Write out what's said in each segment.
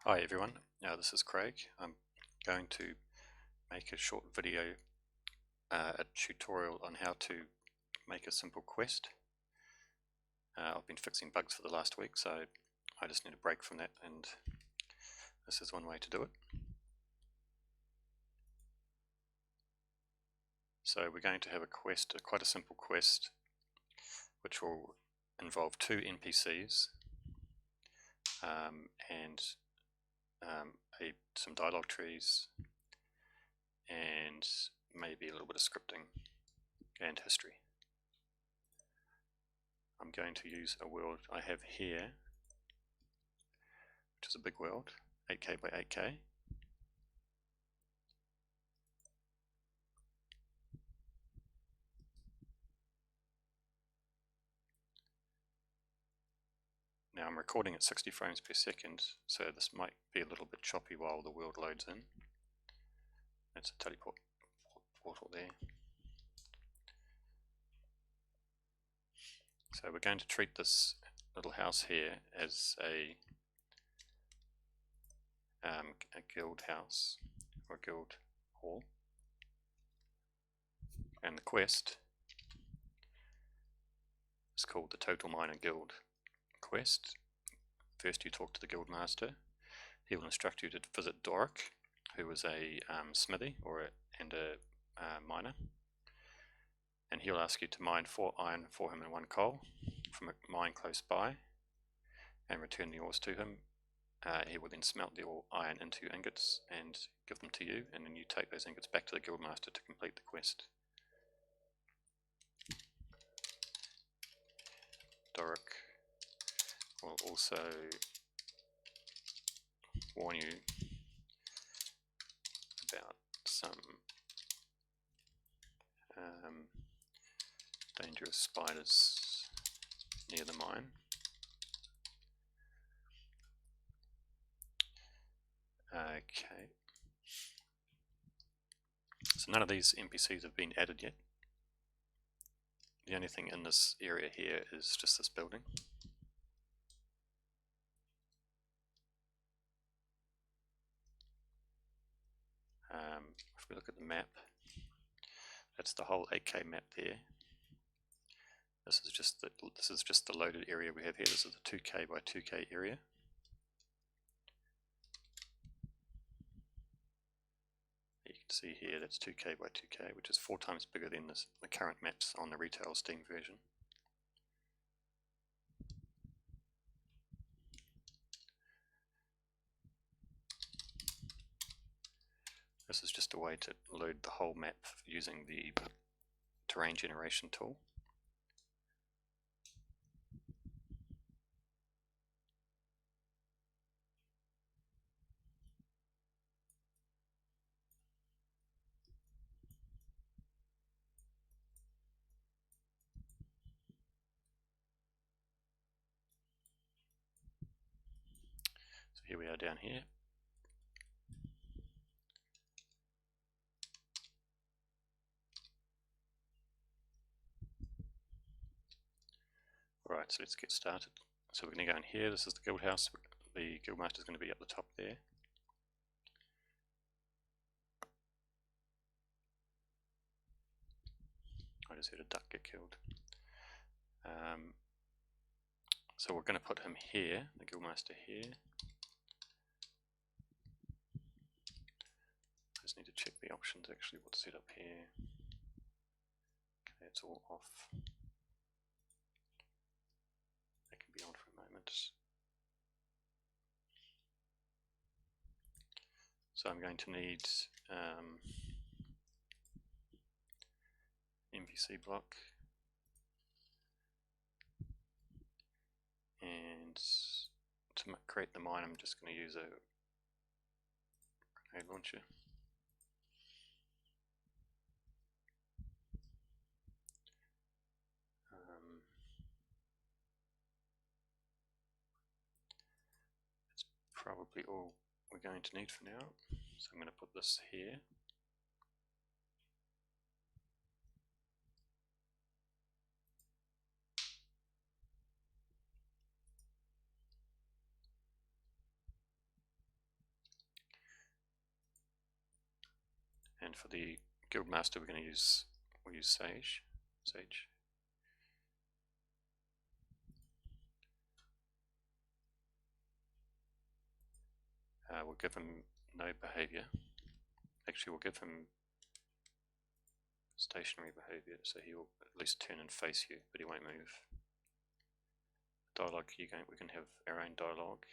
Hi everyone, this is Craig. I'm going to make a short video, a tutorial on how to make a simple quest. I've been fixing bugs for the last week, so I just need a break from that, and this is one way to do it. So we're going to have a quest, quite a simple quest, which will involve two NPCs and some dialogue trees and maybe a little bit of scripting and history. I'm going to use a world I have here, which is a big world, 8K by 8K. Now I'm recording at 60 frames per second, so this might be a little bit choppy while the world loads in. That's a teleport portal there. So we're going to treat this little house here as a guild house or guild hall, and the quest is called the TotalMiner Guild quest. First you talk to the guild master. He will instruct you to visit Doric, who is a smithy and a miner, and he'll ask you to mine 4 iron for him and 1 coal from a mine close by and return the ores to him. He will then smelt the iron into ingots and give them to you, and then you take those ingots back to the guildmaster to complete the quest. Doric will also warn you about some dangerous spiders near the mine. Okay, so none of these NPCs have been added yet. The only thing in this area here is just this building. If we look at the map, that's the whole 8K map there. This is just the loaded area we have here. This is the 2K by 2K area. You can see here that's 2K by 2K, which is 4 times bigger than the current maps on the retail Steam version. This is just a way to load the whole map using the terrain generation tool. So here we are down here. Alright, so let's get started. So we're going to go in here. This is the guild house. The guildmaster is going to be up the top there. I just heard a duck get killed. So we're going to put him here, the guildmaster here. I just need to check the options actually, what's set up here. Okay, it's all off. That can be on for a moment. So I'm going to need NPC block, and to create the mine I'm just going to use a grenade launcher. That's probably all we're going to need for now, so I'm going to put this here. And for the Guildmaster, we'll use Sage. We'll give him no behavior. Actually, we'll give him stationary behavior, so he will at least turn and face you, but he won't move. Dialogue, we can have our own dialogue.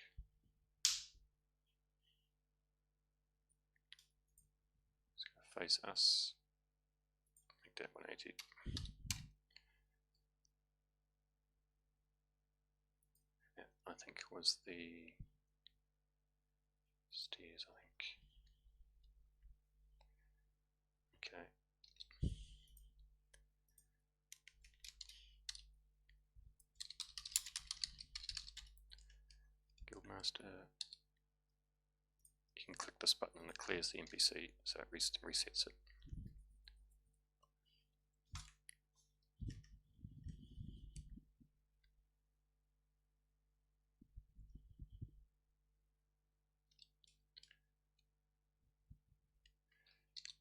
It's going to face us. Make that 180. Yeah, I think it was the stairs, I think. Okay. Guildmaster. You can click this button and it clears the NPC, so it resets it.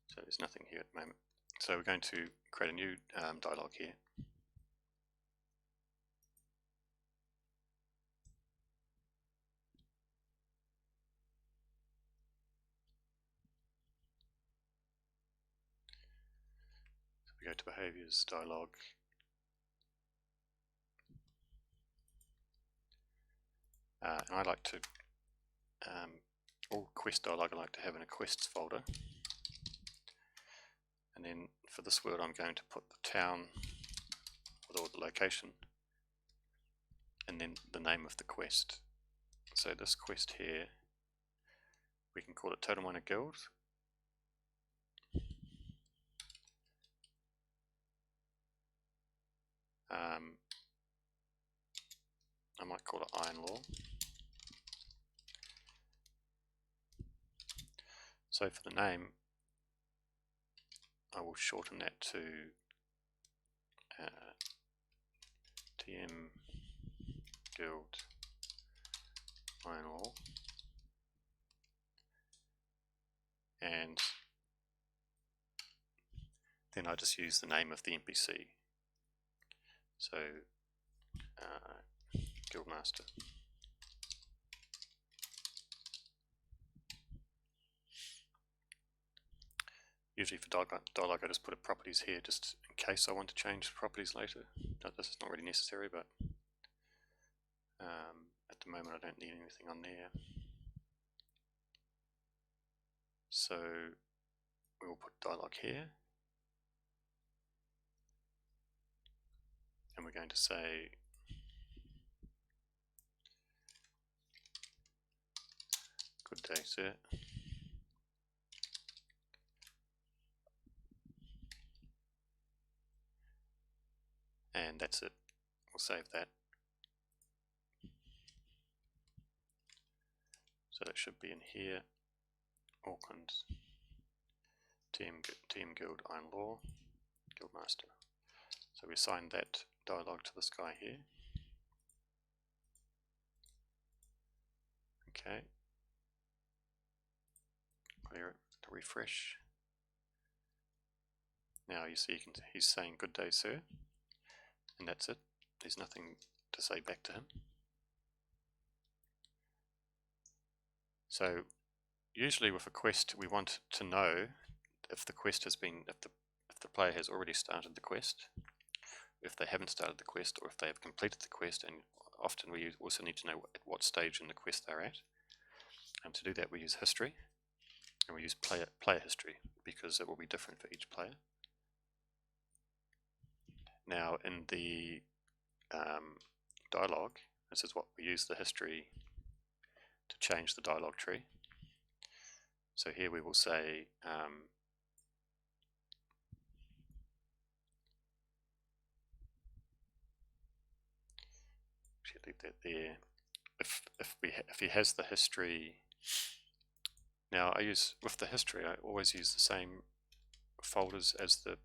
So there's nothing here at the moment. So we're going to create a new dialogue here. So we go to behaviors, dialogue. And I like to, all quest dialogue I like to have in a quests folder. And then for this word I'm going to put the town or the location and then the name of the quest. So this quest here, we can call it TotalMiner Guild. I might call it IronLore. So for the name, I will shorten that to TmGuildIronLore, and then I just use the name of the NPC. So Guildmaster. Usually for dialogue I just put properties here just in case I want to change properties later. This is not really necessary, but at the moment I don't need anything on there. So we will put dialogue here. And we're going to say good day, sir. And that's it. We'll save that. So that should be in here. Auckland, TmGuildIronLore, Guildmaster. So we assign that dialogue to this guy here. Okay. Clear it to refresh. Now you see he's saying good day, sir. And that's it. There's nothing to say back to him. So usually with a quest we want to know if the quest has been, if the player has already started the quest, if they haven't started the quest, or if they have completed the quest, and often we also need to know at what stage in the quest they're at. And to do that we use history, and we use player history because it will be different for each player. Now in the dialogue, this is what we use the history to change the dialogue tree. So here we will say should leave that there. If he has the history, now with the history I always use the same folders as the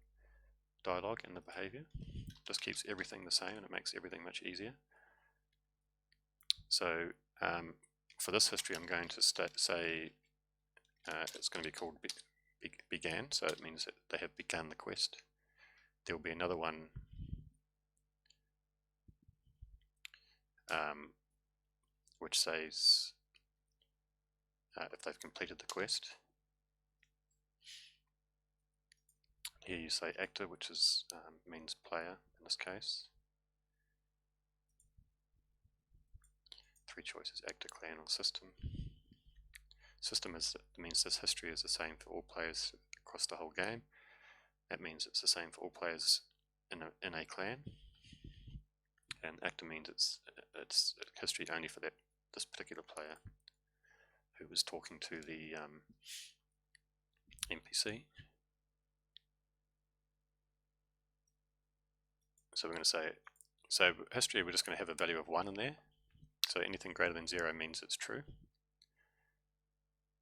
dialogue and the behavior. Just keeps everything the same and it makes everything much easier. So for this history I'm going to say it's going to be called began, so it means that they have begun the quest. There will be another one which says if they've completed the quest. Here you say actor, which is means player in this case. 3 choices: actor, clan, or system. System means this history is the same for all players across the whole game. That means it's the same for all players in a clan. And actor means it's history only for this particular player who was talking to the NPC. So we're going to say, so history, we're just going to have a value of 1 in there. So anything greater than 0 means it's true.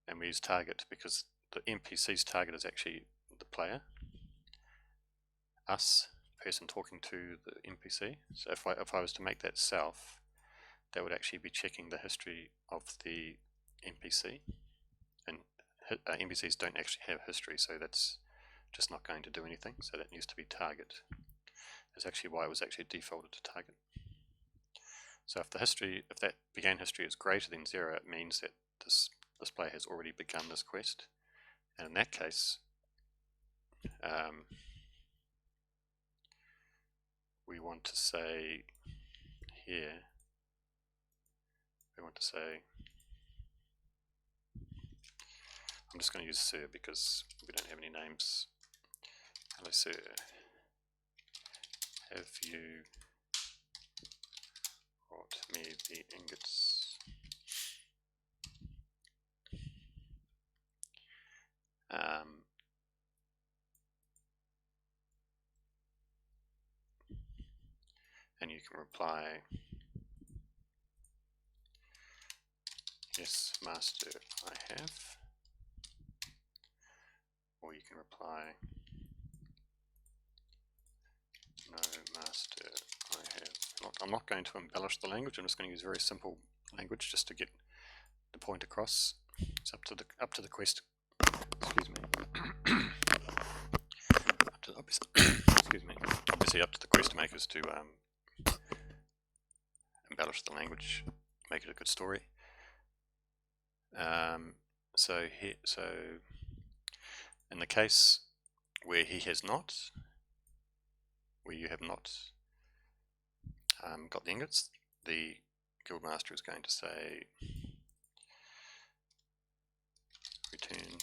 And we use target because the NPC's target is actually the player, us, person talking to the NPC. So if I was to make that self, that would actually be checking the history of the NPC. And NPCs don't actually have history, so that's just not going to do anything. So that needs to be target. That's actually why it was actually defaulted to target. So if that began history is greater than 0, it means that this player has already begun this quest. And in that case, we want to say here, I'm just going to use Sir because we don't have any names. Hello Sir, have you brought me the ingots? And you can reply, yes, master, I have. Or you can reply, no, master, I have. I'm not going to embellish the language. I'm just going to use very simple language just to get the point across. It's up to the quest. Excuse me. Excuse me. Obviously, up to the quest makers to embellish the language, make it a good story. So in the case where he has not, where you have not got the ingots, the guildmaster is going to say return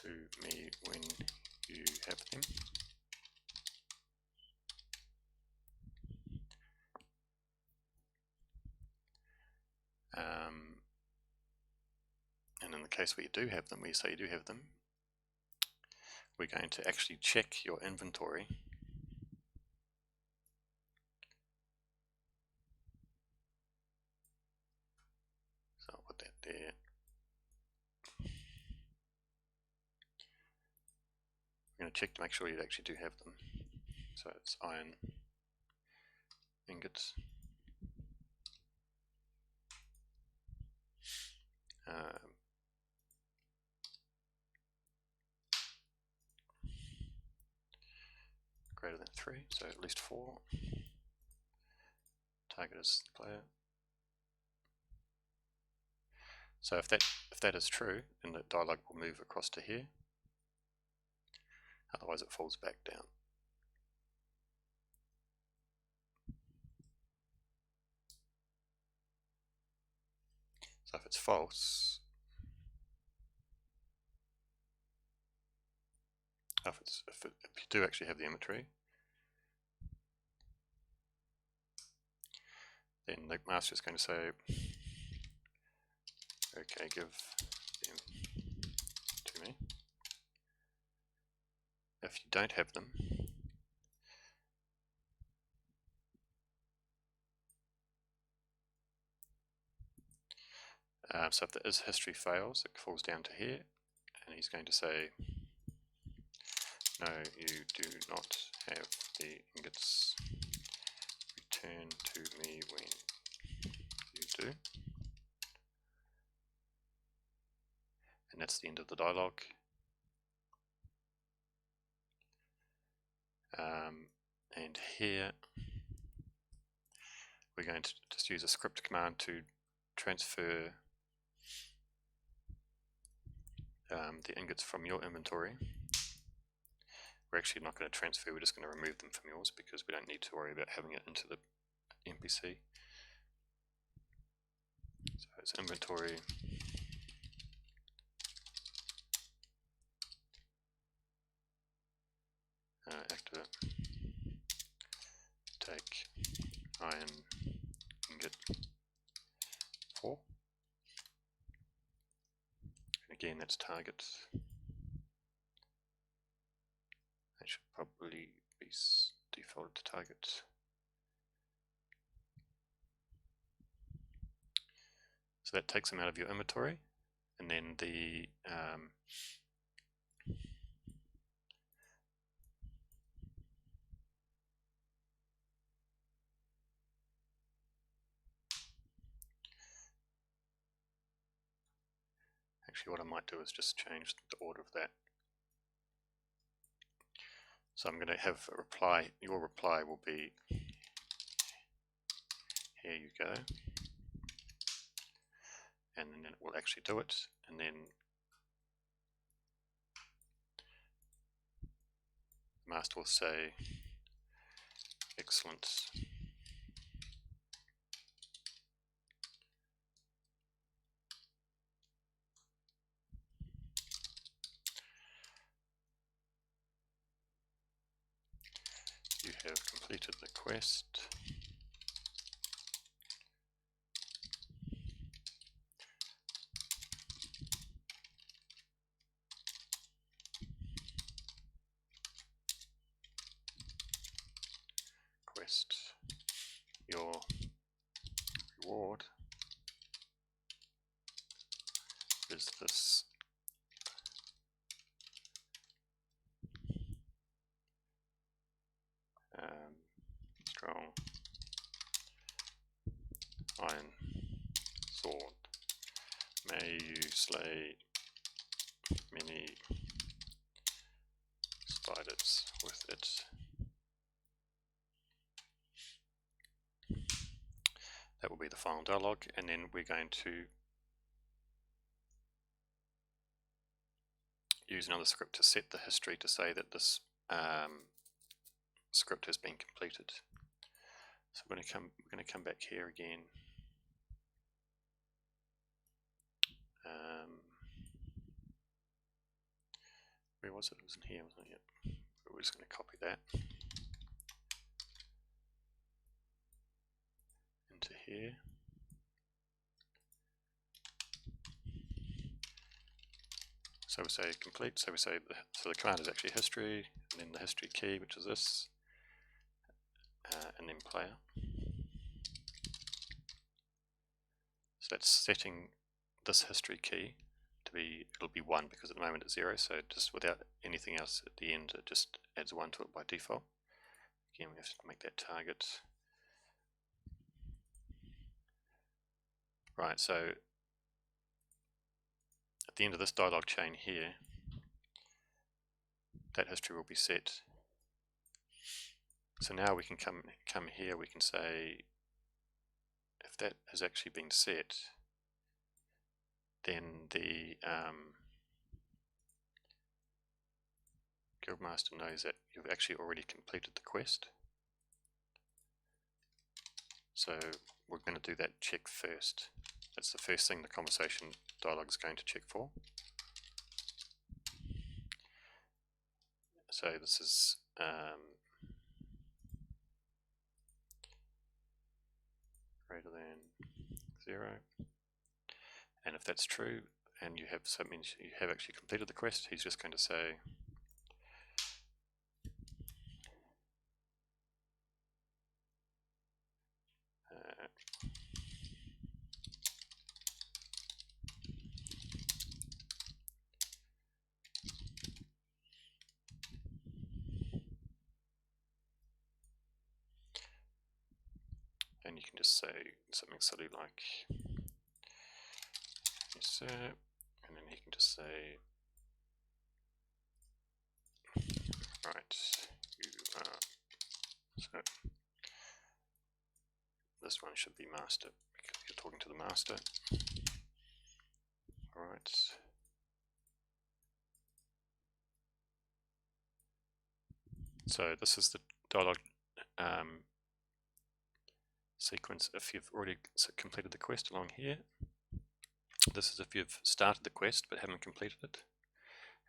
to me when you have them. And in the case where you do have them, where you say you do have them, we're going to actually check your inventory. So I'll put that there. We're going to check to make sure you actually do have them. So it's iron ingots. Greater than 3, so at least 4. Target is the player. So if that is true, then the dialog will move across to here. Otherwise it falls back down. So if it's false, if you do actually have the inventory, then the master is going to say, okay, give them to me. If you don't have them, so if the is history fails, it falls down to here, and he's going to say, no, you do not have the ingots. Return to me when you do. that's the end of the dialog. And here we're going to just use a script command to transfer the ingots from your inventory. We're actually not going to transfer, we're just going to remove them from yours because we don't need to worry about having it into the NPC. So it's inventory active take iron ingot 4. And again, that's target. That should probably be defaulted to target. So that takes them out of your inventory, and then the actually what I might do is just change the order of that. So I'm going to have a reply, your reply will be, here you go, and then it will actually do it, and then the master will say, excellent. You have completed the quest. Quest. Your reward is this strong iron sword. May you slay many spiders with it. That will be the final dialogue, and then we're going to use another script to set the history to say that this script has been completed. So we're going to come back here again. Where was it? It was in here, wasn't it? Yep. We're just going to copy that into here. So we say complete, so we say so the command is actually history, and then the history key, which is this, and then player. So that's setting this history key to be, it'll be 1 because at the moment it's 0, so just without anything else at the end it just adds 1 to it by default. Again, we have to make that target. Right, so at the end of this dialog chain here, that history will be set. So now we can come here, we can say if that has actually been set, then the Guildmaster knows that you've actually already completed the quest. So we're going to do that check first. That's the first thing the conversation dialog is going to check for. So this is greater than 0. And if that's true, and you have, so it means you have actually completed the quest, he's just going to say and you can just say something silly like, yes sir, and then he can just say, right, you are, so this one should be master because you're talking to the master. Alright. So this is the dialogue sequence if you've already completed the quest along here. This is if you've started the quest but haven't completed it.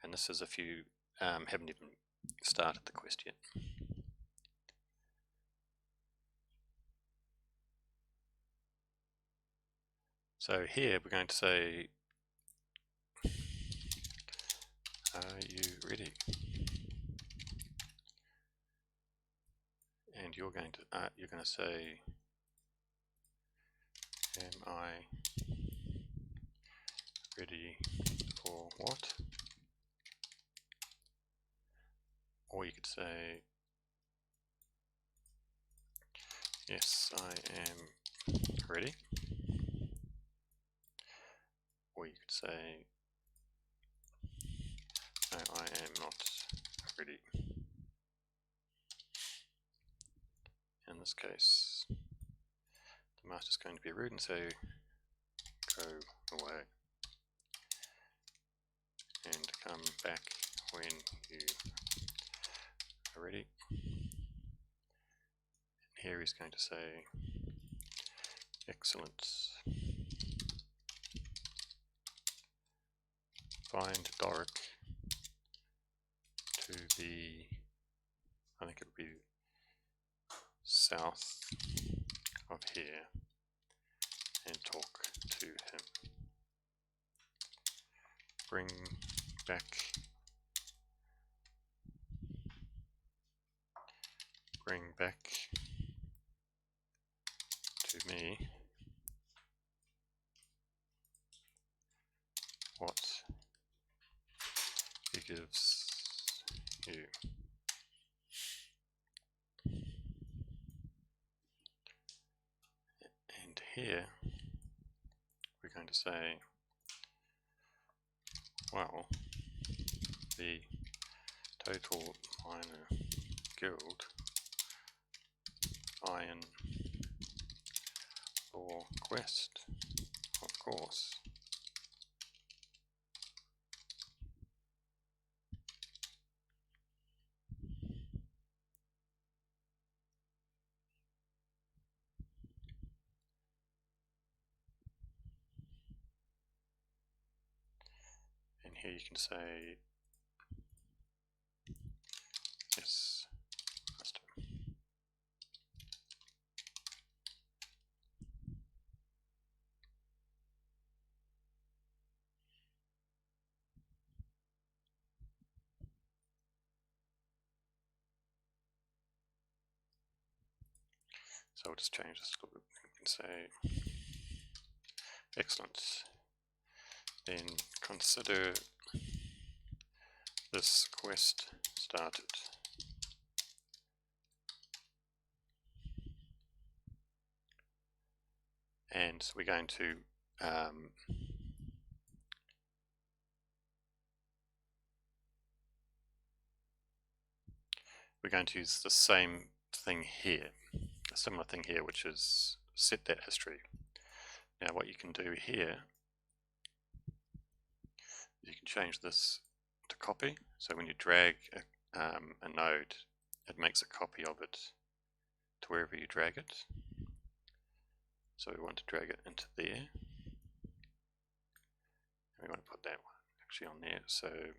And this is if you haven't even started the quest yet. So here we're going to say, are you ready? And you're going to say, am I ready for what? Or you could say, yes, I am ready. Or you could say, no, I am not ready. In this case, the master's going to be rude and say, go away and come back when you are ready. And here he's going to say, excellent. Find Doric to the, I think it would be south of here, and talk to him. Bring back to me what he gives you. And here we're going to say, well, the TotalMiner Guild Iron Lore quest, of course. And here you can say, yes, master. So I'll just change this a little bit. You can say, excellent. Then consider this quest started. And we're going to use the same thing here, a similar thing here, which is set that history. Now what you can do here, you can change this to copy. So when you drag a node, it makes a copy of it to wherever you drag it. So we want to drag it into there. And we want to put that one actually on there. So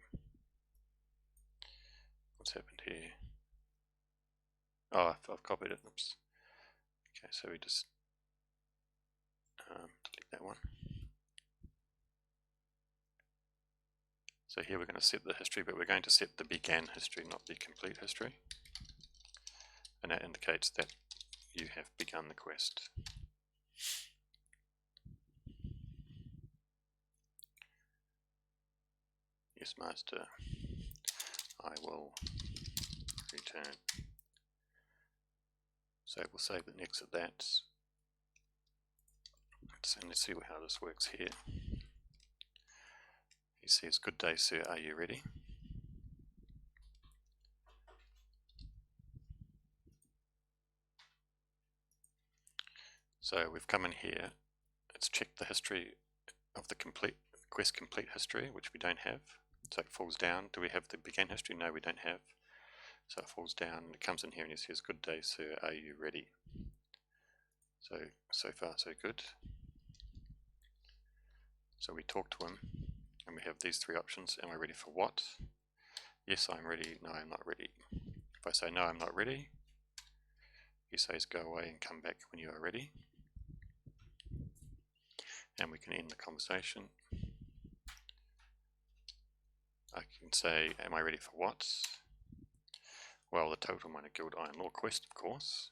what's happened here? Oh, I've copied it. Oops. Okay, so we just delete that one. So here we're going to set the history, but we're going to set the began history, not the complete history. And that indicates that you have begun the quest. Yes, master, I will return. So we'll save the next of that. And let's see how this works here. He says, "Good day, sir, are you ready?" So we've come in here, it's checked the history of the quest complete history, which we don't have. So it falls down. Do we have the begin history? No, we don't have. So it falls down, it comes in here and it says, "Good day, sir, are you ready?" So far so good. So we talk to him and we have these three options. Am I ready for what? Yes, I'm ready. No, I'm not ready. If I say no, I'm not ready, he says go away and come back when you are ready. And we can end the conversation. I can say, am I ready for what? Well, the TotalMiner GuildIronLore quest, of course.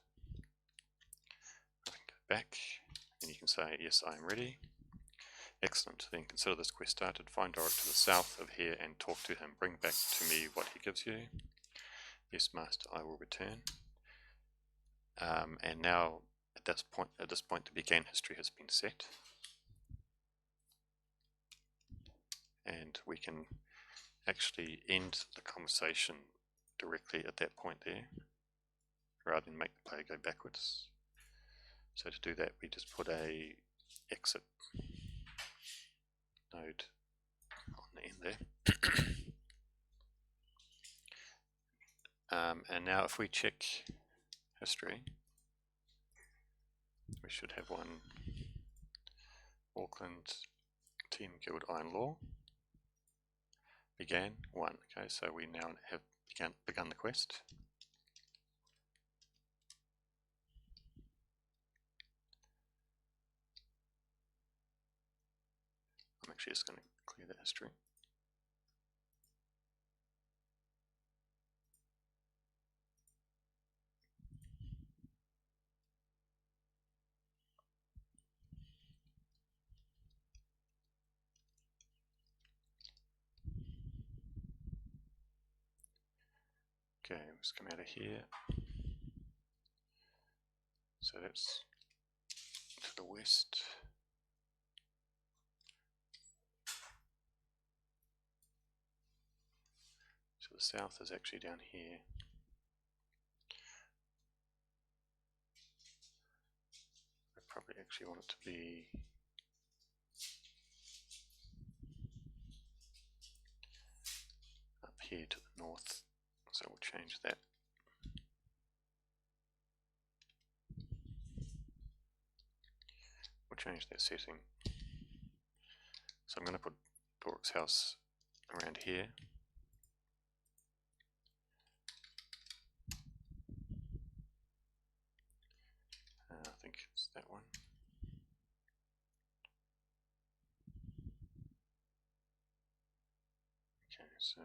I can go back and you can say, yes, I am ready. Excellent. Then consider this quest started. Find Doric to the south of here and talk to him. Bring back to me what he gives you. Yes, master, I will return. And now at this point, the began history has been set, and we can actually end the conversation directly at that point there, rather than make the player go backwards. So to do that, we just put a exit node on the end there. And now if we check history, we should have one Auckland TmGuildIronLore began 1. Okay, so we now have begun the quest. I'm actually just going to clear that history. Okay, let's come out of here. So that's to the west. So the south is actually down here. I probably actually want it to be up here to the north. So we'll change that. We'll change that setting. So I'm going to put Doric's house around here. I think it's that one. Okay, so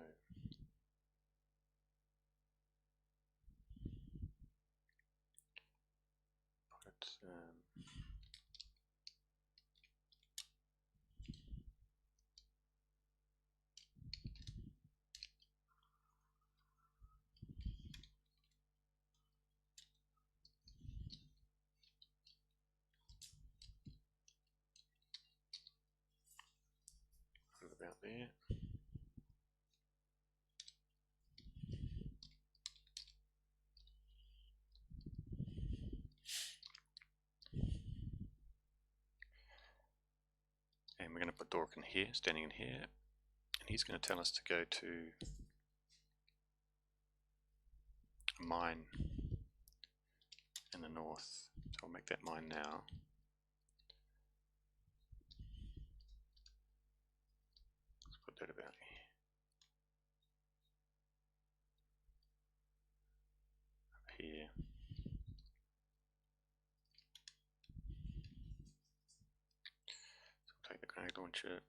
put about there. And we're going to put Doric in here, standing in here, and he's going to tell us to go to a mine in the north. So I'll make that mine now. Let's put that about here. Up here. So I'll take the grenade launcher.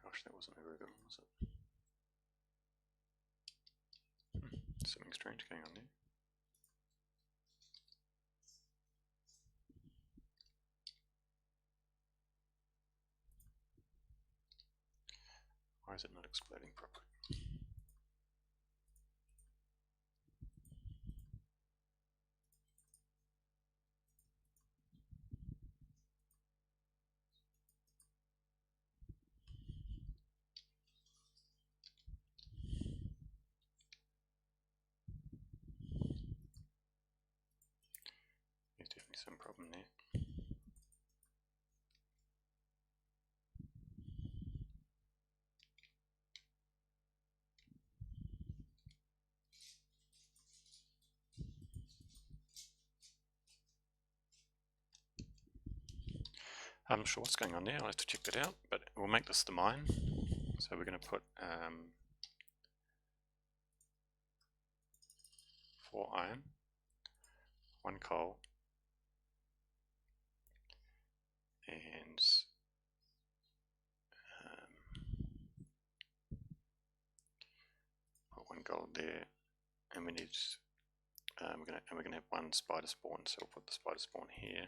Gosh, that wasn't a very good one, was it? Something strange going on there. Why is it not exploding properly? some problem there. I'm not sure what's going on there, I'll have to check that out, but we'll make this the mine. So we're going to put 4 iron, 1 coal, and put 1 gold there, and we need we're gonna have 1 spider spawn, so we'll put the spider spawn here.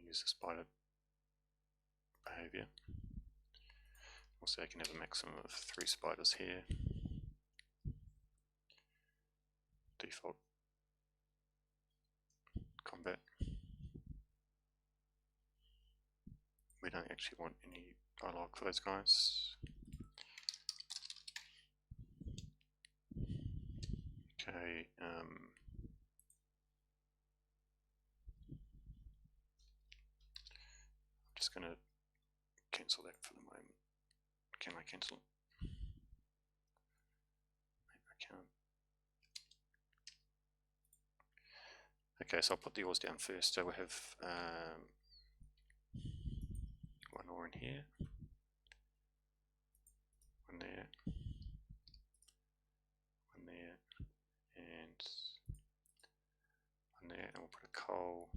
Use the spider behavior. Also, I can have a maximum of 3 spiders here. Default combat. We don't actually want any dialogue for those guys. Okay, I'm just going to cancel that for the moment. Can I cancel it? Maybe I can't. Okay, so I'll put the ores down first. So we have 1 ore in here, 1 there, 1 there, and 1 there, and we'll put a coal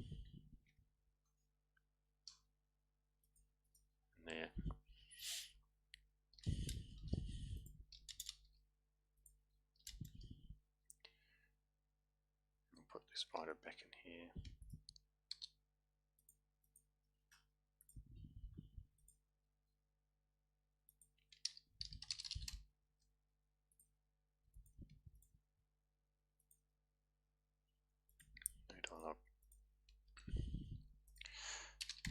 in there. We'll put the spider back in here. No dialogue.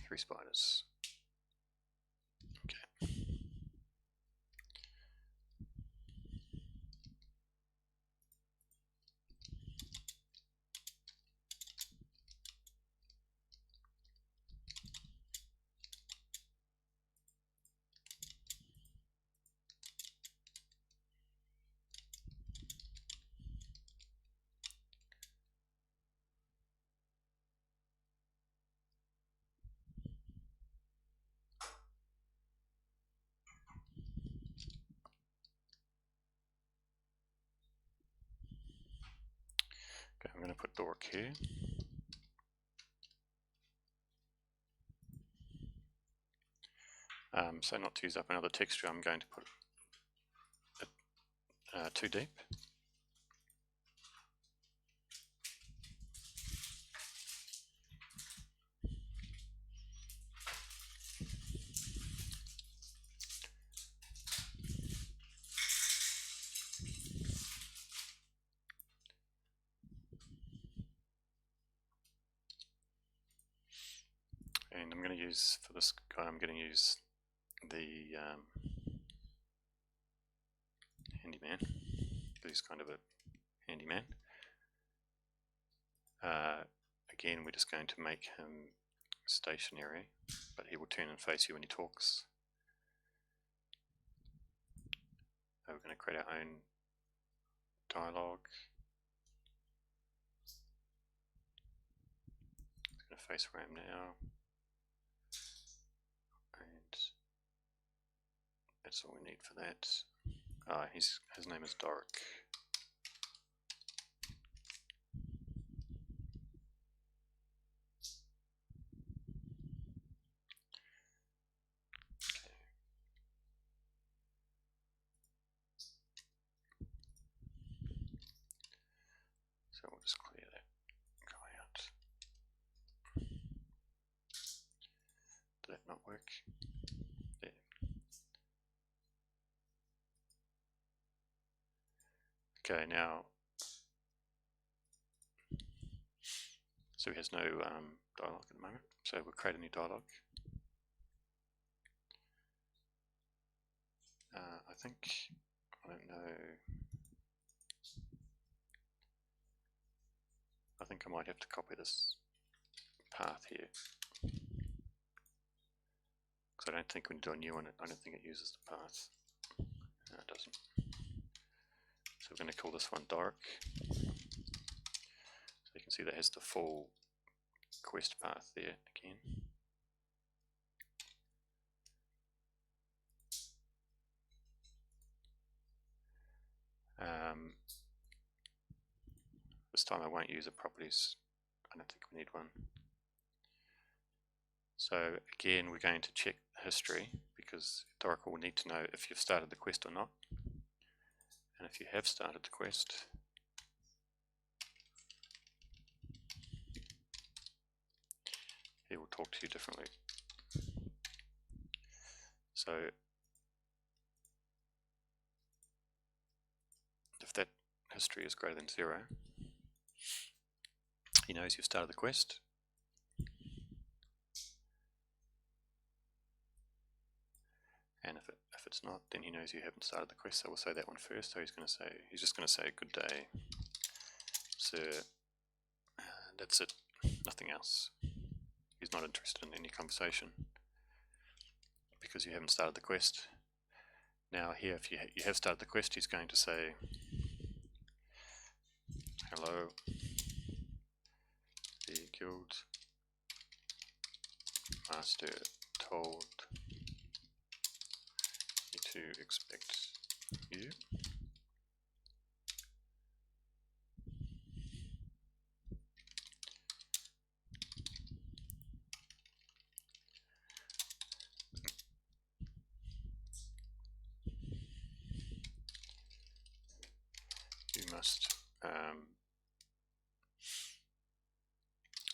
3 spiders. Okay. Okay, I'm going to put Dork here. So not to use up another texture, I'm going to put it 2 deep. And I'm going to use, for this guy, I'm going to use the handyman. He's kind of a handyman. Again, we're just going to make him stationary, but he will turn and face you when he talks. We're going to create our own dialogue. It's going to face ram now. And that's all we need for that. His name is Doric. So we'll just clear that guy out. Did that not work? There. Okay, now, So he has no dialogue at the moment. So we'll create a new dialogue. I don't know. I think I might have to copy this path here. Because I don't think when you do a new one, I don't think it uses the path. No, it doesn't. So we're going to call this one dark. So you can see that has the full quest path there again. This time I won't use a properties. I don't think we need one. So again, we're going to check history because Oracle will need to know if you've started the quest or not. And if you have started the quest, he will talk to you differently. So if that history is greater than 0, he knows you've started the quest. And if it's not, then he knows you haven't started the quest. So we'll say that one first. So he's just going to say good day, sir. That's it. Nothing else. He's not interested in any conversation because you haven't started the quest. Now here, if you have started the quest, he's going to say, hello, the guild master told me to expect you. You must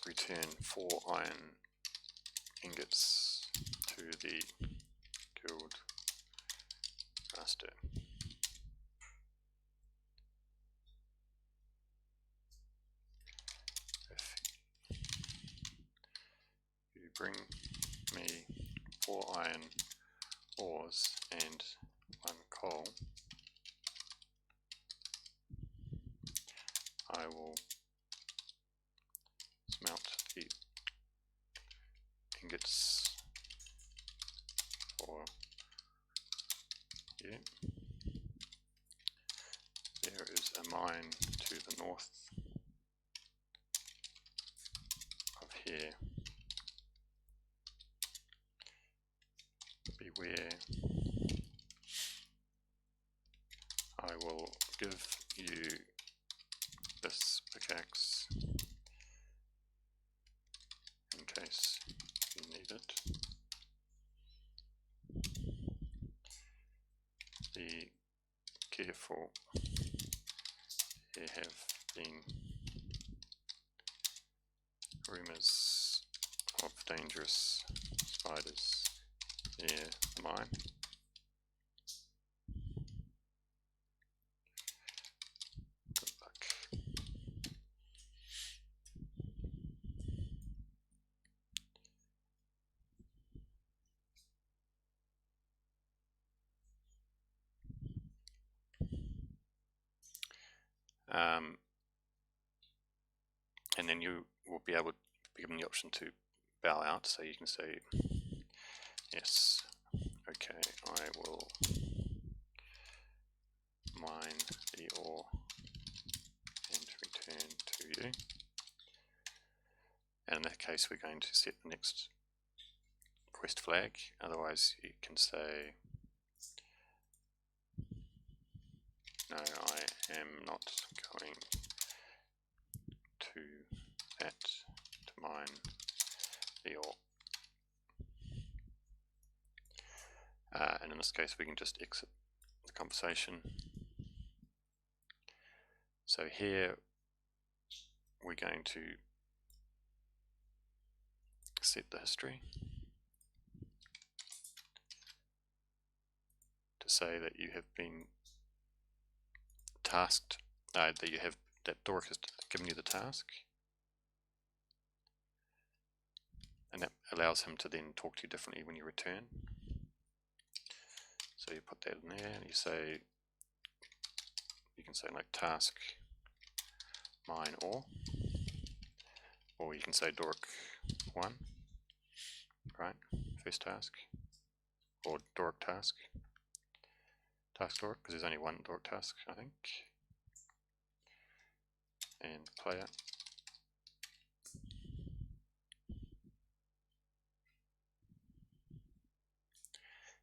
return 4 iron ingots to the guild master. If you bring me 4 iron ores and 1 coal, I will smelt the ingots for you. There is a mine to the north of here. Beware. I will give you this pickaxe in case you need it. Be careful. There have been rumors of dangerous spiders near the mine. Good luck. And then you will be able to be given the option to bow out, so you can say, yes, okay, I will mine the ore and return to you. And in that case, we're going to set the next quest flag. Otherwise, you can say, no, I am not going to that to mine the ore. And in this case, we can just exit the conversation. So here, we're going to set the history to say that you have been tasked, that Doric has given you the task. and that allows him to then talk to you differently when you return. So you put that in there, and you can say like task mine or you can say Doric 1, right? First task, or Doric task Doric, because there's only one Doric task, I think. And player.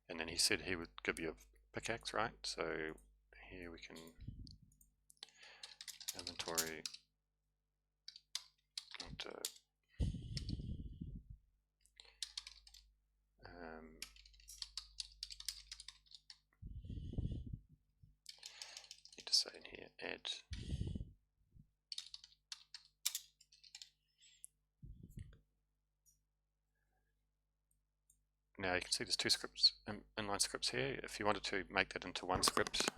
And then he said he would give you a pickaxe, right? So here we can inventory need to say in here add now you can see there's two scripts, inline scripts here. If you wanted to make that into one script,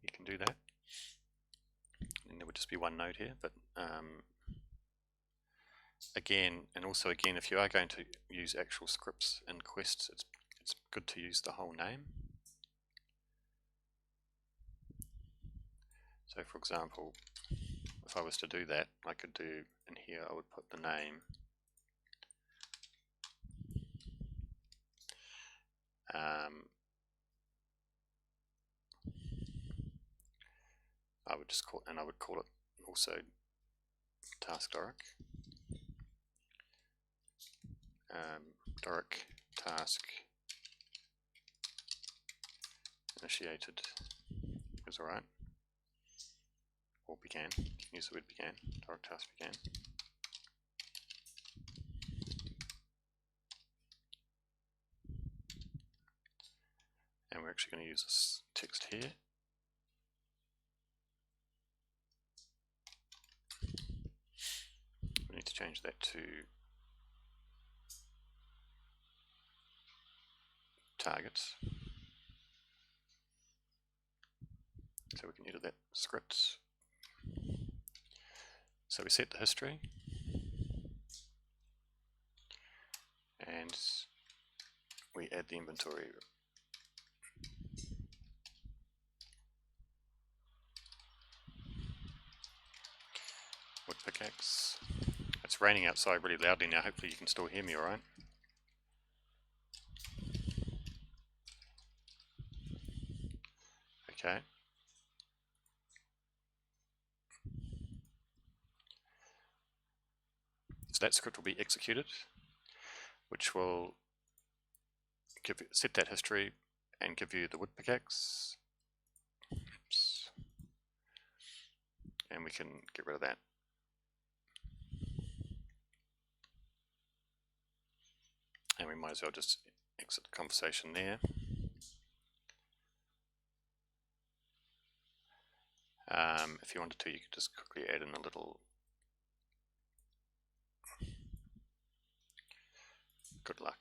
you can do that. And there would just be one node here, but again, if you are going to use actual scripts in quests, it's good to use the whole name. So for example, if I was to do that, I could do in here, I would put the name, I would call it also task Doric, Doric task initiated is alright, or began. You can use the word began. Doric task began. And we're actually going to use this text here. We need to change that to targets. So we can edit that script. So we set the history, and we add the inventory. Wood pickaxe. It's raining outside really loudly now. Hopefully you can still hear me alright. Okay. So that script will be executed, which will set that history and give you the wood pickaxe. Oops. And we can get rid of that. And we might as well just exit the conversation there. If you wanted to, you could just quickly add in a little good luck.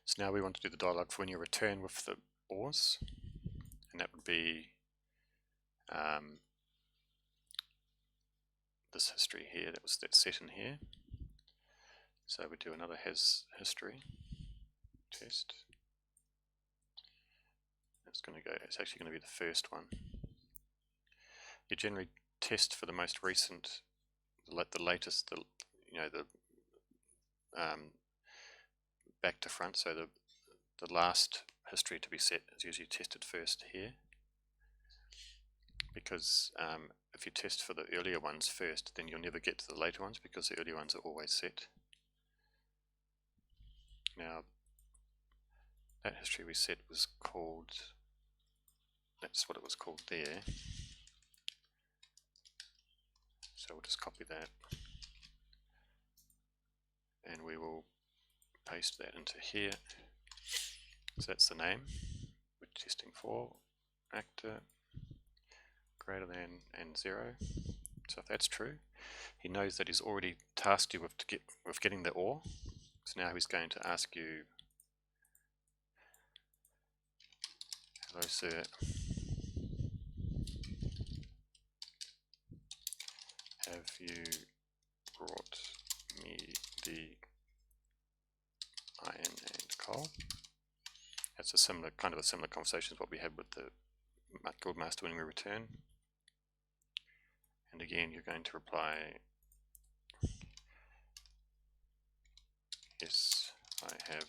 So now we want to do the dialogue for when you return with the ores, and that would be this history here, that's set in here. So we do another has history test. It's actually going to be the first one. You generally test for the most recent, the latest, back to front. So the last history to be set is usually tested first here, because if you test for the earlier ones first, then you'll never get to the later ones because the earlier ones are always set. Now, that history we set was called, that's what it was called there. So we'll just copy that, and we will paste that into here. So that's the name we're testing for, actor greater than and 0. So if that's true, he knows that he's already tasked you with getting the ore. So now he's going to ask you, hello sir, have you brought me the iron and coal? That's a similar, kind of a similar conversation as what we had with the Guildmaster when we return. And again, you're going to reply, yes, I have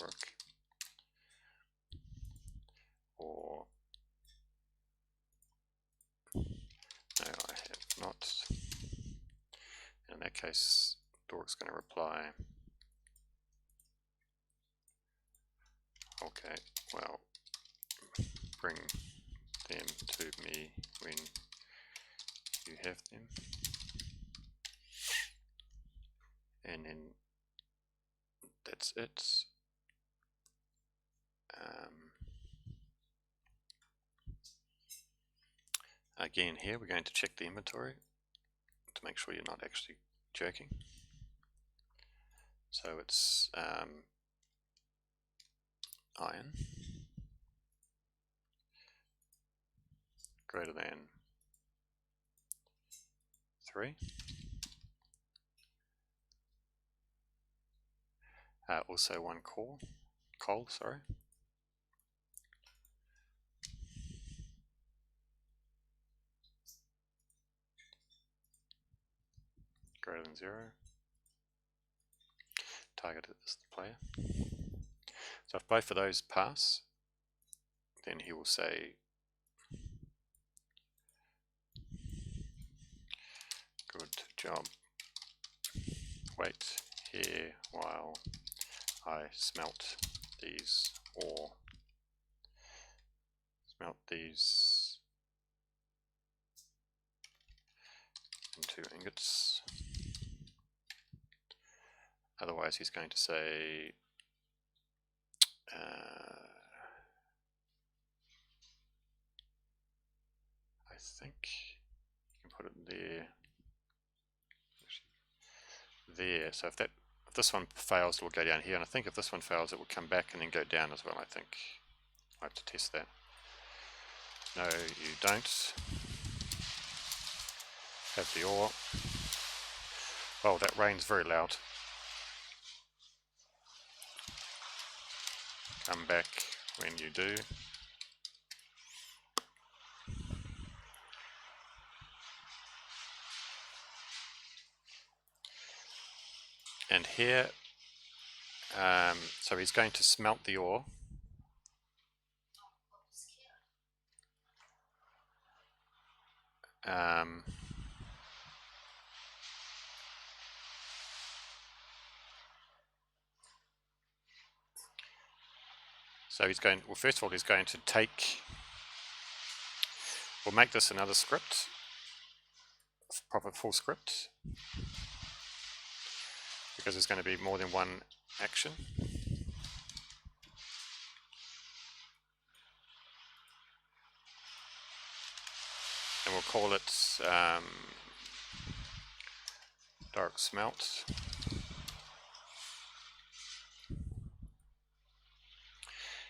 work, or no, I have not. And in that case, Dork's going to reply, okay, well, bring them to me when you have them. And then that's it. Again here we're going to check the inventory to make sure you're not actually jerking. So it's iron greater than 3. Also 1 coal, sorry. Greater than 0. Target is the player. So if both of those pass, then he will say good job. Wait here while I smelt these ore. Smelt these into ingots. Otherwise he's going to say I think you can put it there. So if this one fails, it will go down here, and I think if this one fails, it will come back and then go down as well. I think I have to test that. No, you don't have the ore. Oh, that rain's very loud. Come back when you do. And here, so he's going to smelt the ore. So he's going, well, first of all, he's going to take, we'll make this another script, proper full script, because there's going to be more than one action. And we'll call it dark smelt.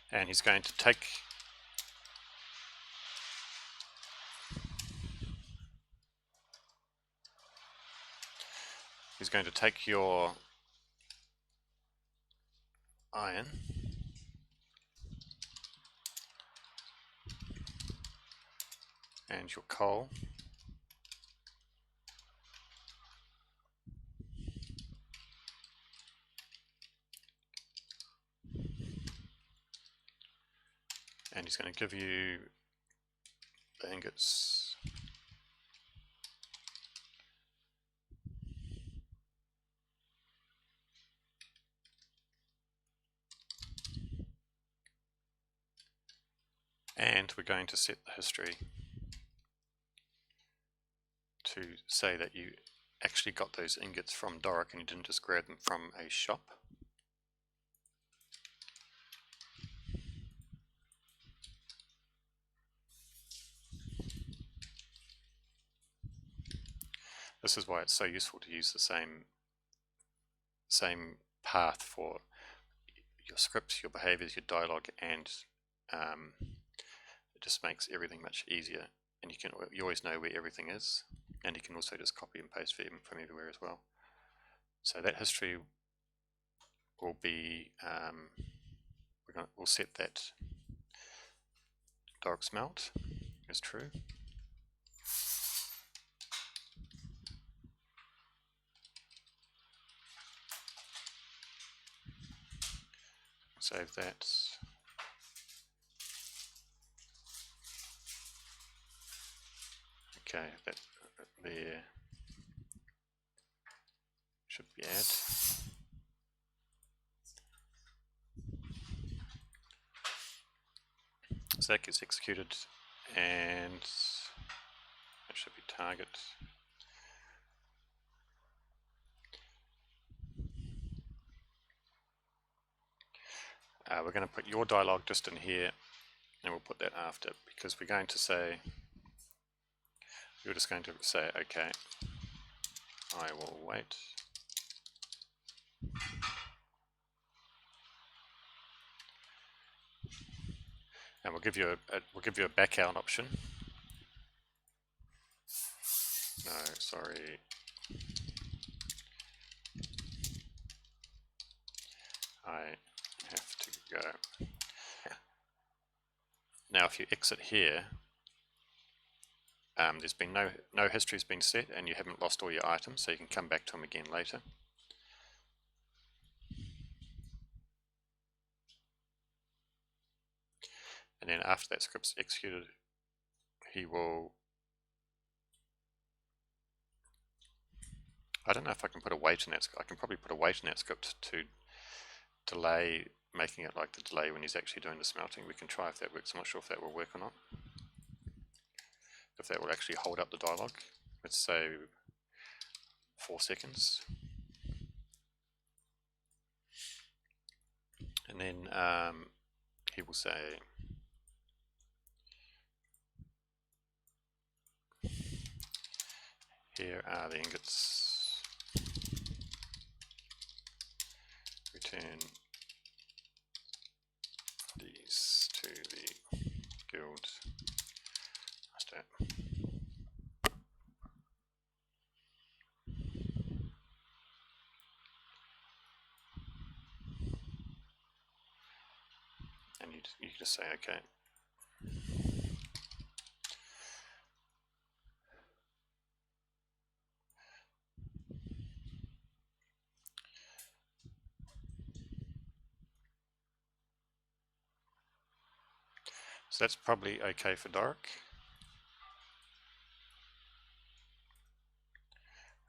And he's going to take your iron and your coal, and he's going to give you the ingots. And we're going to set the history to say that you actually got those ingots from Doric and you didn't just grab them from a shop. This is why it's so useful to use the same path for your scripts, your behaviors, your dialogue, and it just makes everything much easier. And you always know where everything is, and you can also just copy and paste from everywhere as well. So that history will be we'll set that dark smelt is true. Save that. Okay, that there should be add. So that gets executed, and that should be target. We're going to put your dialogue just in here, and we'll put that after, because we're going to say, you're just going to say, okay, I will wait. And we'll give you a back out option. No, sorry. I have to go. Now, if you exit here, there's been no history's been set, and you haven't lost all your items, so you can come back to them again later. And then after that script's executed, he will. I don't know if I can put a wait in that. I can probably put a wait in that script to delay, making it like the delay when he's actually doing the smelting. We can try if that works. I'm not sure if that will work or not. If that will actually hold up the dialogue. Let's say 4 seconds. And then he will say, here are the ingots. Return these to the guild master. And you can just say okay. So that's probably okay for dark,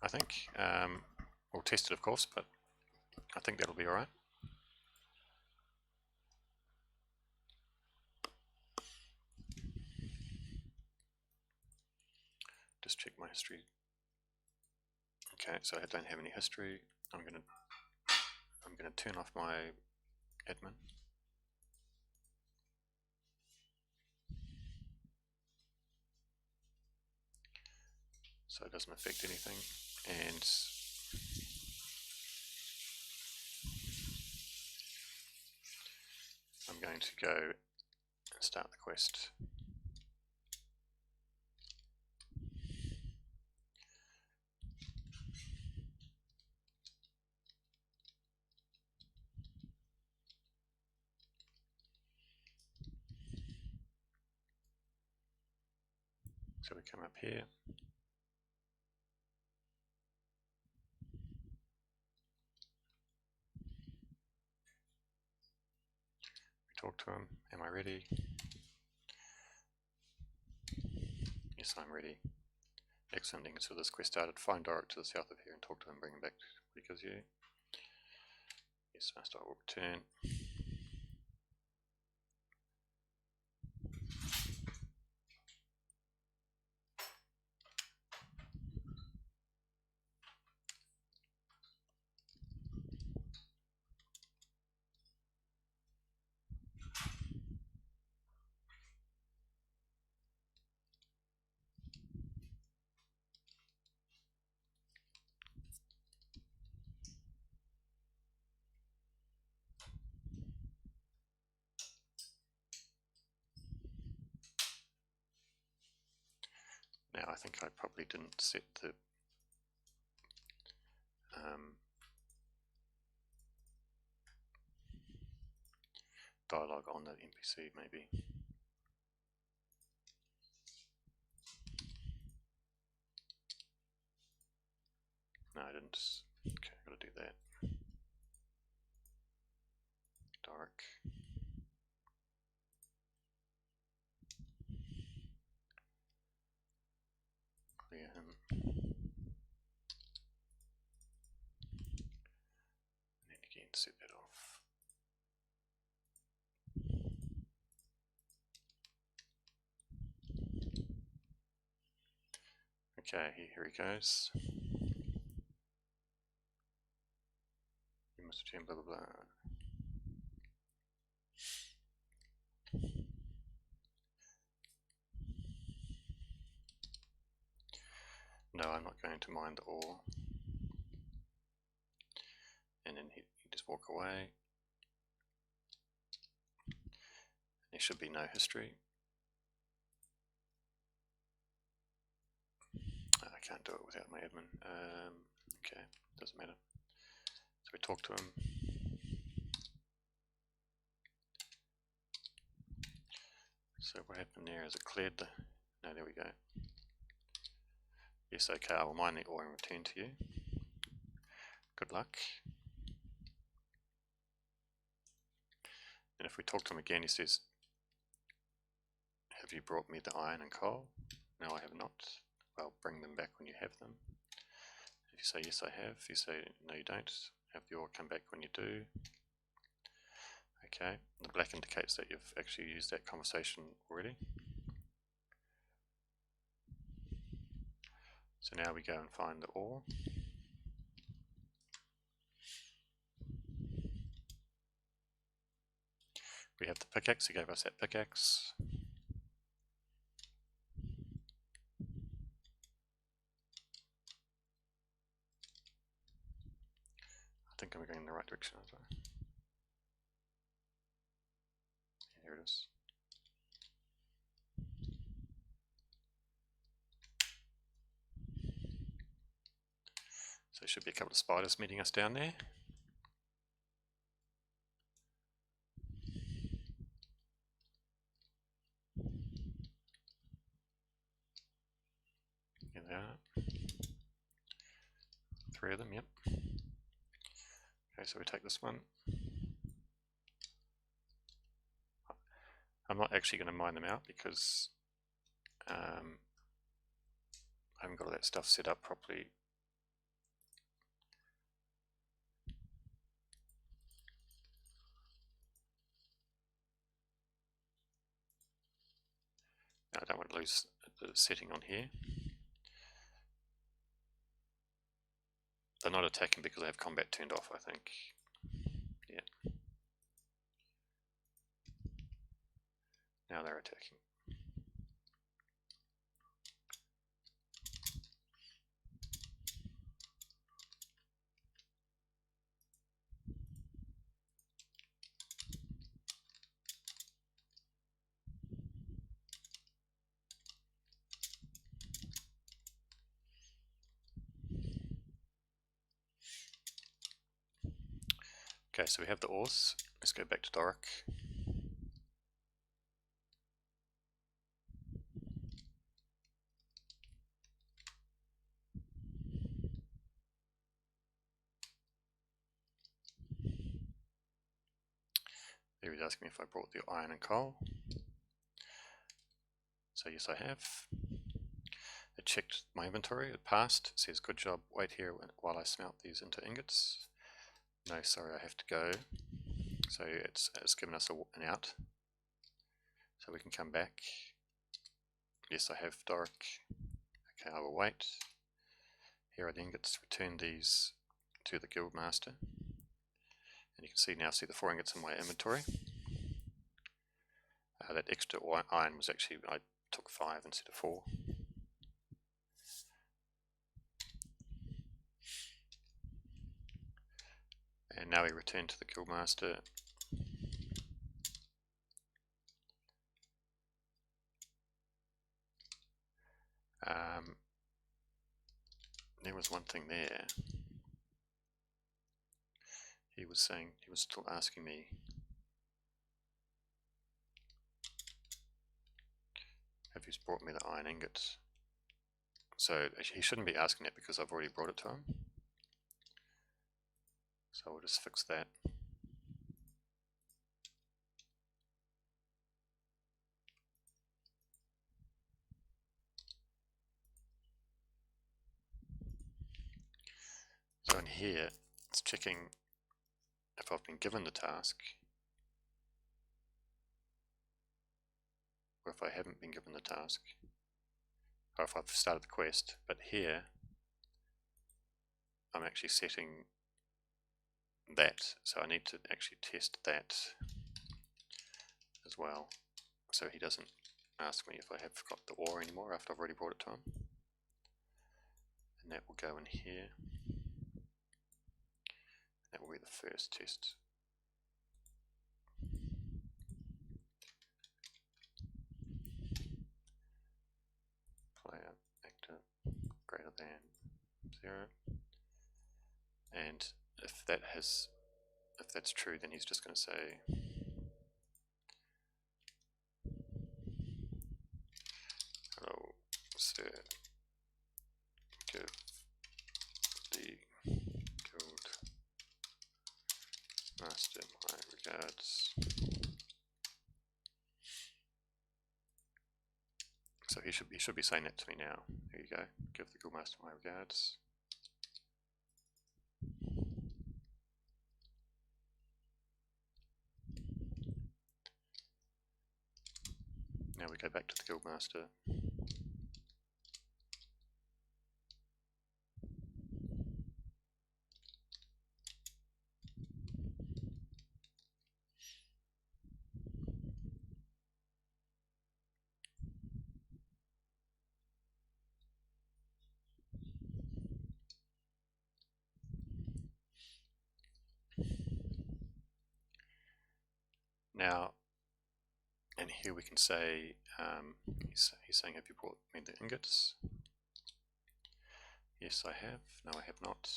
I think. We'll test it, of course, but I think that'll be all right. Just check my history. Okay, so I don't have any history. I'm gonna turn off my admin. So it doesn't affect anything, and I'm going to go and start the quest. So we come up here. Talk to him. Am I ready? Yes, I'm ready. Excellent. So this quest started. Find Doric to the south of here and talk to him. Bring him back because you. Yes, master will return. think I probably didn't set the dialogue on the NPC, maybe. No, I didn't. Okay, I've got to do that. Dark. Clear him. And then again, set that off. Okay, here he goes. You must return blah blah blah. No, I'm not going to mine the ore. And then he just walk away. There should be no history. I can't do it without my admin. Okay, doesn't matter. So we talk to him. So what happened there is it cleared the... No, there we go. Yes, okay, I will mine the ore and return to you. Good luck. And if we talk to him again, he says, have you brought me the iron and coal? No, I have not. Well, bring them back when you have them. If you say, yes, I have. If you say, no, you don't, have the ore come back when you do. Okay, the black indicates that you've actually used that conversation already. So now we go and find the ore. We have the pickaxe, he gave us that pickaxe. I think I'm going in the right direction as well. Here it is. So there should be a couple of spiders meeting us down there. Here they are. 3 of them, yep. Okay, so we take this one. I'm not actually going to mine them out because I haven't got all that stuff set up properly. I don't want to lose the setting on here. They're not attacking because they have combat turned off, I think. Yeah. Now they're attacking. Okay, so we have the ores. Let's go back to Doric. There he's asking me if I brought the iron and coal. So yes, I have. It checked my inventory, it passed, it says good job, wait here while I smelt these into ingots. No, sorry, I have to go. So it's given us an out. So we can come back. Yes, I have Doric. Okay, I will wait. Here are the ingots, return these to the guildmaster. And you can see now, the 4 ingots in my inventory. That extra iron was actually, I took 5 instead of 4. And now we return to the guildmaster. thing there. He was saying, he was still asking me have you brought me the iron ingots. So he shouldn't be asking that because I've already brought it to him. So we'll just fix that. So in here, it's checking if I've been given the task, or if I haven't been given the task, or if I've started the quest. But here, I'm actually setting that, so I need to actually test that as well, so he doesn't ask me if I have got the ore anymore after I've already brought it to him. And that will go in here. That will be the first test. Player actor greater than 0. And if that's true, then he's just going to say hello sir, give the guild master my regards. So he should be saying that to me now. There you go. Give the guild master my regards. Now we go back to the guild master. Now, and here we can say, he's saying, have you brought me the ingots? Yes, I have. No, I have not.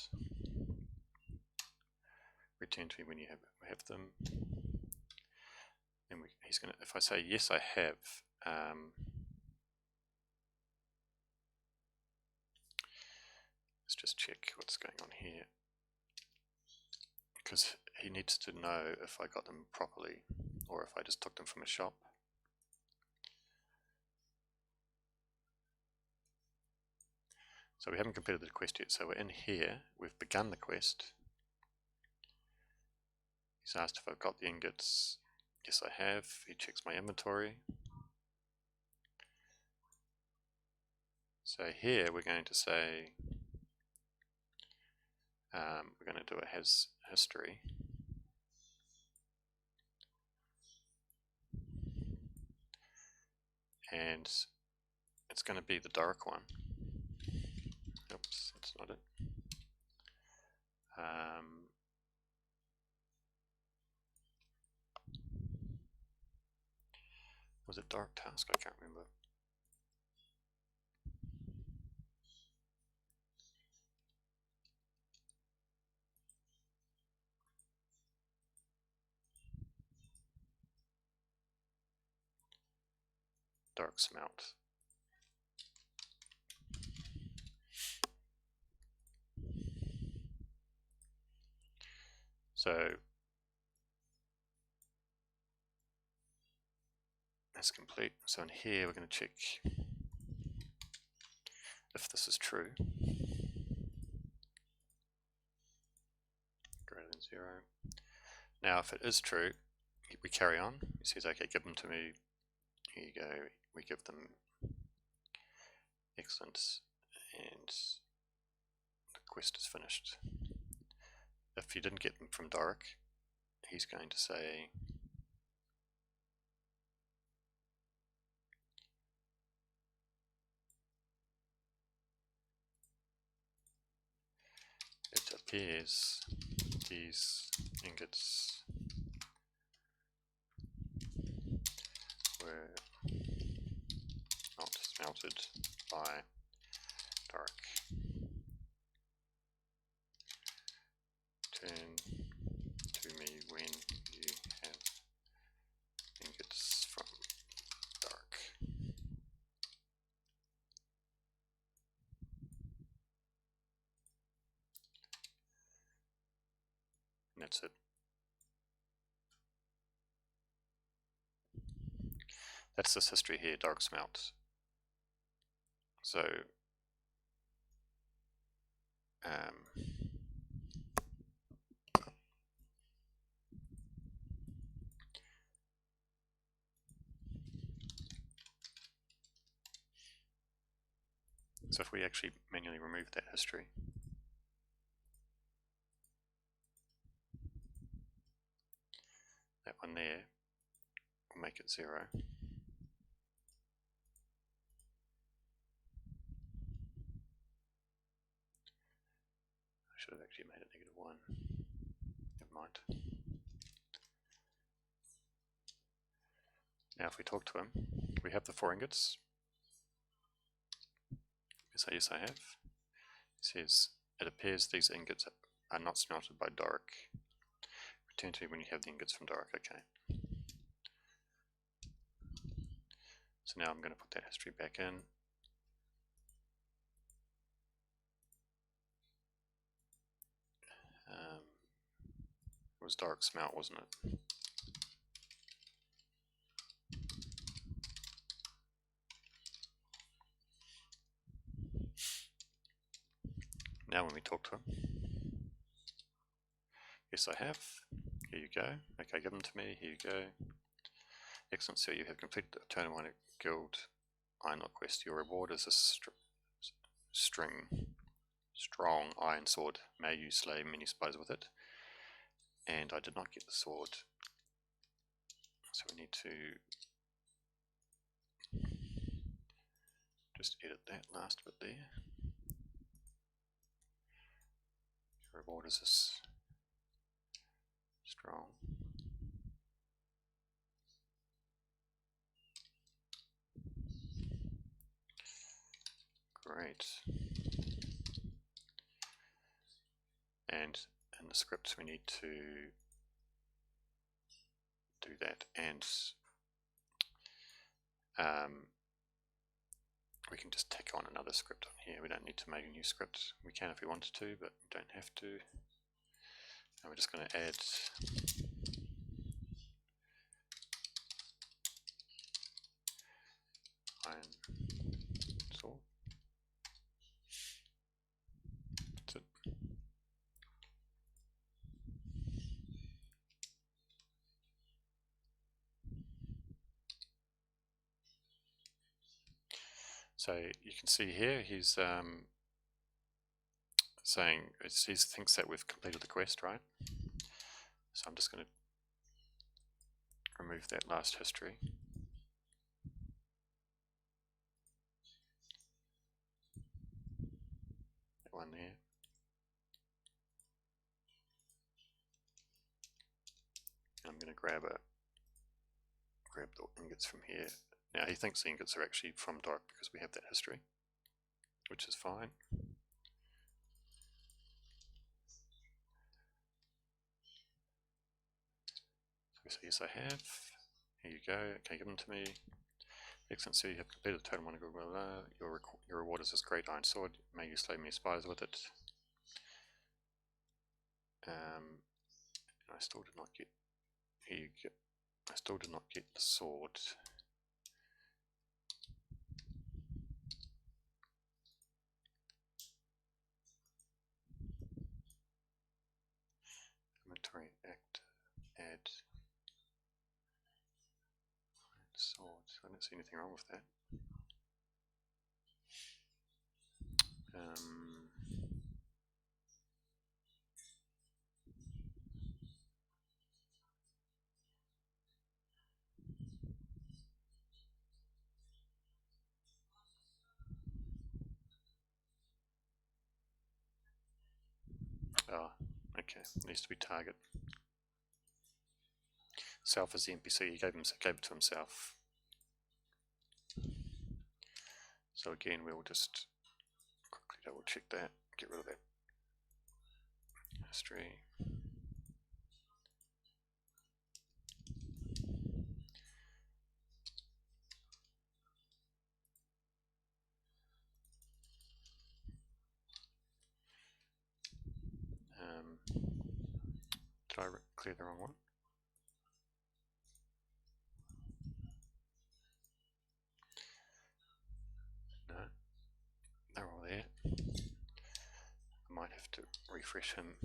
Return to me when you have them. And he's going to, if I say yes, I have, let's just check what's going on here, because he needs to know if I got them properly or if I just took them from a shop. So we haven't completed the quest yet, so we're in here, we've begun the quest. He's asked if I've got the ingots. Yes, I have. He checks my inventory. So here we're going to say, we're going to do a has history. And it's going to be the dark one. Oops, that's not it. Was it dark task? I can't remember. Dark smelt. So that's complete. So in here we're going to check if this is true. Greater than 0. Now if it is true, we carry on. He says, okay, give them to me. Here you go. We give them. Excellent. And the quest is finished. If you didn't get them from dark, he's going to say it appears these ingots were not smelted by dark. Return to me when you have ingots from dark. And that's it. That's this history here, dark smelt. So so if we actually manually remove that history, that one there, we'll make it 0. I should have actually made it -1. Never mind. Now if we talk to him, we have the 4 ingots. Yes, I have. It says, it appears these ingots are not smelted by dark. Return to me when you have the ingots from dark. Okay. So now I'm going to put that history back in. It was dark smelt, wasn't it? Now when we talk to him, yes I have, here you go, okay give them to me, here you go. Excellent sir, you have completed the TotalMiner Guild Ironlore quest. Your reward is a strong iron sword. May you slay many spies with it. And I did not get the sword, so we need to just edit that last bit there. Your reward is this strong. Great. And in the scripts we need to do that, and we can just tack on another script on here. We don't need to make a new script. We can if we wanted to, but we don't have to. And we're just going to add iron sword. That's it. So you can see here he's saying he thinks that we've completed the quest, right? So I'm just going to remove that last history. That one there. I'm going to grab the ingots from here. Now he thinks the ingots are actually from dark because we have that history, which is fine. So yes I have. Here you go. Okay, give them to me. Excellent, so you have completed the TotalMiner Guild. Your reward is this great iron sword. May you slay many spies with it. I still did not get. Here you go. I still did not get the sword. Inventory, act, add sword. I don't see anything wrong with that. Oh, okay, needs to be target. Self is the NPC, he gave it to himself. So again, we'll just quickly double check that, get rid of that history. I clear the wrong one? No, they're all there. I might have to refresh him.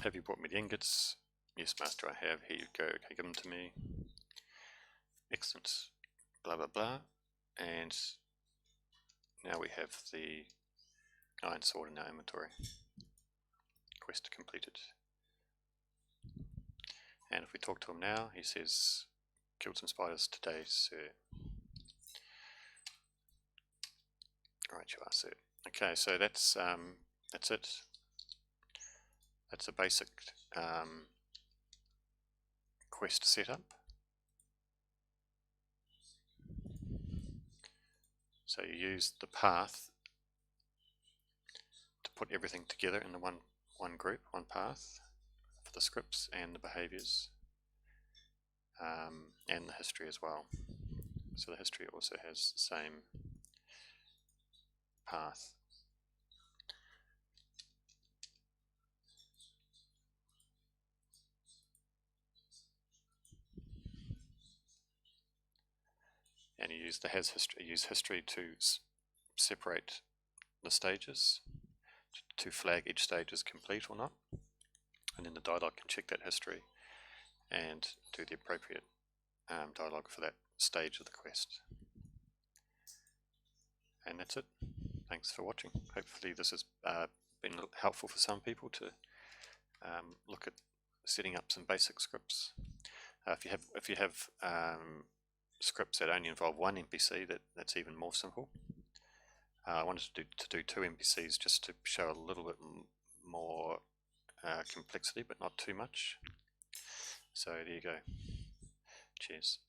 Have you brought me the ingots? Yes, master, I have. Here you go. Okay, give them to me. Excellent. Blah blah blah. And now we have the iron sword in our inventory. Quest completed. And if we talk to him now, he says, killed some spiders today, sir. Alright, you are, sir. Okay, so that's it. That's a basic quest setup. So you use the path to put everything together in the one group, one path for the scripts and the behaviors, and the history as well. So the history also has the same path. And you use the history to separate the stages, to flag each stage as complete or not, and then the dialogue can check that history and do the appropriate dialogue for that stage of the quest. And that's it. Thanks for watching. Hopefully this has been helpful for some people to look at setting up some basic scripts. If you have scripts that only involve one NPC, that's even more simple. I wanted to do 2 NPCs just to show a little bit more complexity, but not too much. So there you go. Cheers.